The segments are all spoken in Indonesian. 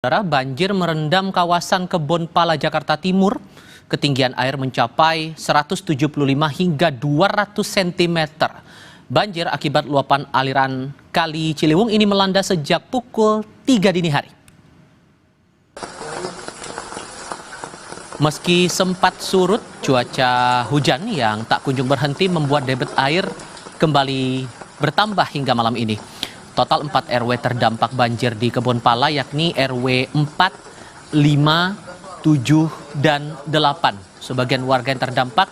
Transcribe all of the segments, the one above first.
Saudara, banjir merendam kawasan Kebon Pala, Jakarta Timur. Ketinggian air mencapai 175 hingga 200 cm. Banjir akibat luapan aliran Kali Ciliwung ini melanda sejak pukul 3 dini hari. Meski sempat surut, cuaca hujan yang tak kunjung berhenti membuat debit air kembali bertambah hingga malam ini. Total 4 RW terdampak banjir di Kebon Pala, yakni RW 4, 5, 7, dan 8. Sebagian warga yang terdampak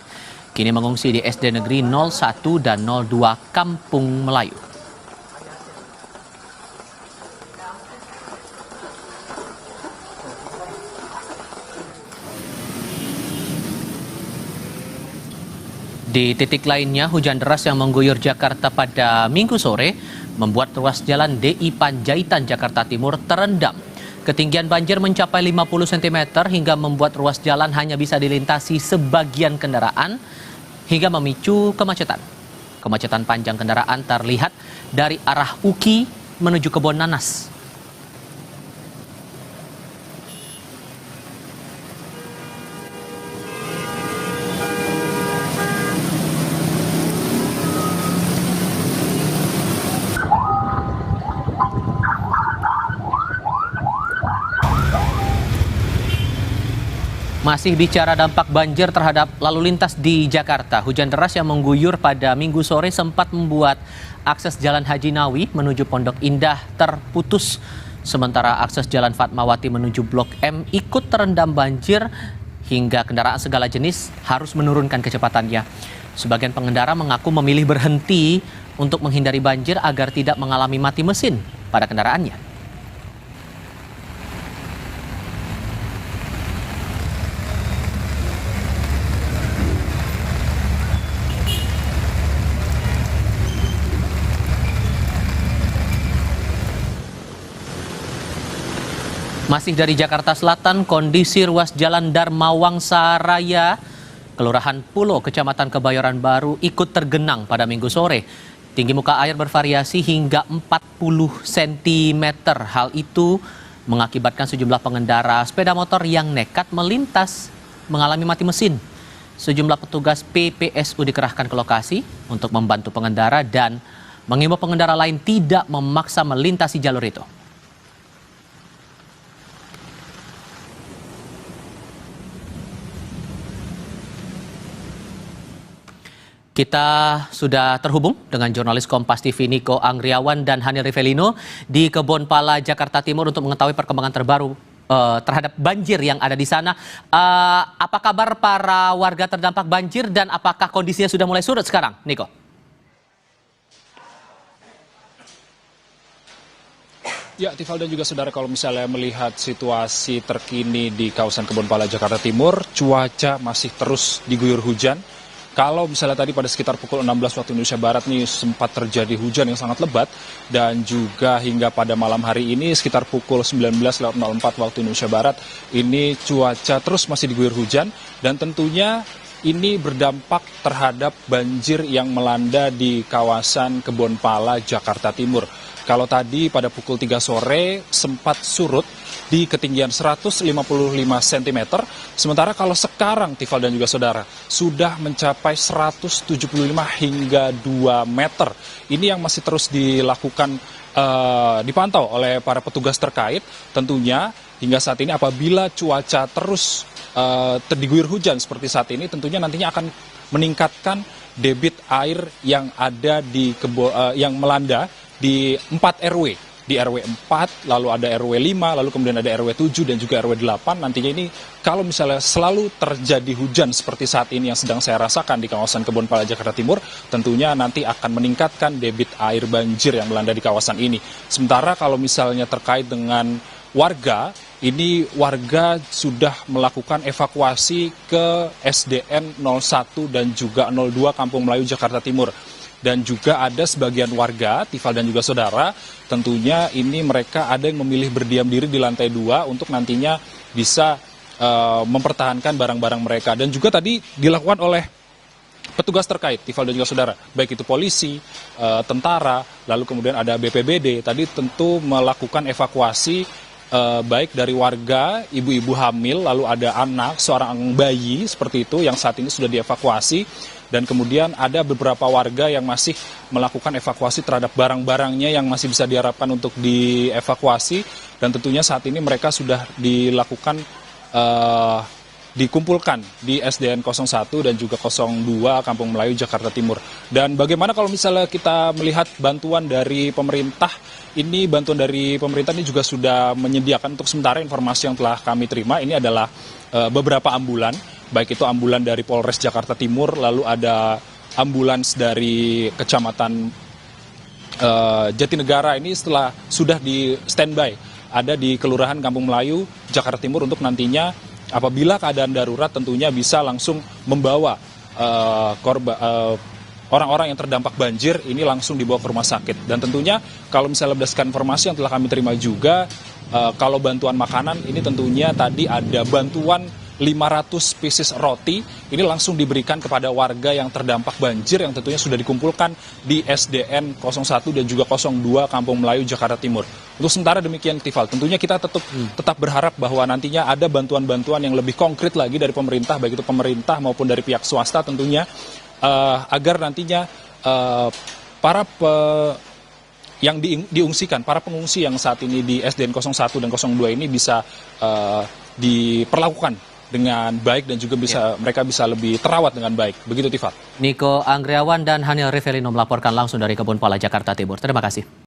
kini mengungsi di SD Negeri 01 dan 02 Kampung Melayu. Di titik lainnya, hujan deras yang mengguyur Jakarta pada Minggu sore membuat ruas jalan DI Panjaitan, Jakarta Timur terendam. Ketinggian banjir mencapai 50 cm hingga membuat ruas jalan hanya bisa dilintasi sebagian kendaraan hingga memicu kemacetan. Kemacetan panjang kendaraan terlihat dari arah UKI menuju Kebon Nanas. Masih bicara dampak banjir terhadap lalu lintas di Jakarta, hujan deras yang mengguyur pada Minggu sore sempat membuat akses Jalan Haji Nawi menuju Pondok Indah terputus. Sementara akses Jalan Fatmawati menuju Blok M ikut terendam banjir hingga kendaraan segala jenis harus menurunkan kecepatannya. Sebagian pengendara mengaku memilih berhenti untuk menghindari banjir agar tidak mengalami mati mesin pada kendaraannya. Masih dari Jakarta Selatan, kondisi ruas Jalan Darmawangsa Raya, Kelurahan Pulo, Kecamatan Kebayoran Baru ikut tergenang pada Minggu sore. Tinggi muka air bervariasi hingga 40 cm. Hal itu mengakibatkan sejumlah pengendara sepeda motor yang nekat melintas mengalami mati mesin. Sejumlah petugas PPSU dikerahkan ke lokasi untuk membantu pengendara dan mengimbau pengendara lain tidak memaksa melintasi jalur itu. Kita sudah terhubung dengan jurnalis Kompas TV Niko Anggriawan dan Hani Rivelino di Kebon Pala, Jakarta Timur untuk mengetahui perkembangan terbaru terhadap banjir yang ada di sana. Apa kabar para warga terdampak banjir dan apakah kondisinya sudah mulai surut sekarang, Niko? Ya, Tifal dan juga saudara, kalau misalnya melihat situasi terkini di kawasan Kebon Pala, Jakarta Timur, cuaca masih terus diguyur hujan. Kalau misalnya tadi pada sekitar pukul 16 waktu Indonesia Barat nih sempat terjadi hujan yang sangat lebat, dan juga hingga pada malam hari ini sekitar pukul 19.04 waktu Indonesia Barat ini cuaca terus masih diguyur hujan, dan tentunya ini berdampak terhadap banjir yang melanda di kawasan Kebon Pala, Jakarta Timur. Kalau tadi pada pukul 3 sore sempat surut di ketinggian 155 cm, sementara kalau sekarang, Tifal dan juga saudara, sudah mencapai 175 hingga 2 meter. Ini yang masih terus dilakukan, dipantau oleh para petugas terkait. Tentunya hingga saat ini apabila cuaca terus diguyur hujan seperti saat ini, tentunya nantinya akan meningkatkan debit air yang ada di yang melanda di 4 RW. Di RW 4, lalu ada RW 5, lalu kemudian ada RW 7 dan juga RW 8. Nantinya ini kalau misalnya selalu terjadi hujan seperti saat ini yang sedang saya rasakan di kawasan Kebon Pala, Jakarta Timur, tentunya nanti akan meningkatkan debit air banjir yang melanda di kawasan ini. Sementara kalau misalnya terkait dengan warga, ini warga sudah melakukan evakuasi ke SDN 01 dan juga 02 Kampung Melayu, Jakarta Timur. Dan juga ada sebagian warga, Tifal dan juga saudara, tentunya ini mereka ada yang memilih berdiam diri di lantai 2 untuk nantinya bisa mempertahankan barang-barang mereka. Dan juga tadi dilakukan oleh petugas terkait, Tifal dan juga saudara, baik itu polisi, tentara, lalu kemudian ada BPBD, tadi tentu melakukan evakuasi baik dari warga, ibu-ibu hamil, lalu ada anak, seorang bayi seperti itu yang saat ini sudah dievakuasi. Dan kemudian ada beberapa warga yang masih melakukan evakuasi terhadap barang-barangnya yang masih bisa diharapkan untuk dievakuasi. Dan tentunya saat ini mereka sudah dilakukan dikumpulkan di SDN 01 dan juga 02 Kampung Melayu, Jakarta Timur. Dan bagaimana kalau misalnya kita melihat bantuan dari pemerintah, ini bantuan dari pemerintah ini juga sudah menyediakan untuk sementara informasi yang telah kami terima, ini adalah beberapa ambulan, baik itu ambulan dari Polres Jakarta Timur, lalu ada ambulans dari Kecamatan Jatinegara ini sudah di standby, ada di Kelurahan Kampung Melayu, Jakarta Timur untuk nantinya apabila keadaan darurat tentunya bisa langsung membawa orang-orang yang terdampak banjir ini langsung dibawa ke rumah sakit. Dan tentunya kalau misalnya berdasarkan informasi yang telah kami terima juga, kalau bantuan makanan ini tentunya tadi ada bantuan 500 pieces roti, ini langsung diberikan kepada warga yang terdampak banjir yang tentunya sudah dikumpulkan di SDN 01 dan juga 02 Kampung Melayu, Jakarta Timur. Untuk sementara demikian, Tifal. Tentunya kita tetap berharap bahwa nantinya ada bantuan-bantuan yang lebih konkret lagi dari pemerintah, baik itu pemerintah maupun dari pihak swasta tentunya, agar nantinya yang diungsikan, para pengungsi yang saat ini di SDN 01 dan 02 ini bisa diperlakukan dengan baik dan juga mereka bisa lebih terawat dengan baik. Begitu, Tifat. Niko Anggriawan dan Hanil Rivelino melaporkan langsung dari Kebun Pala, Jakarta Timur. Terima kasih.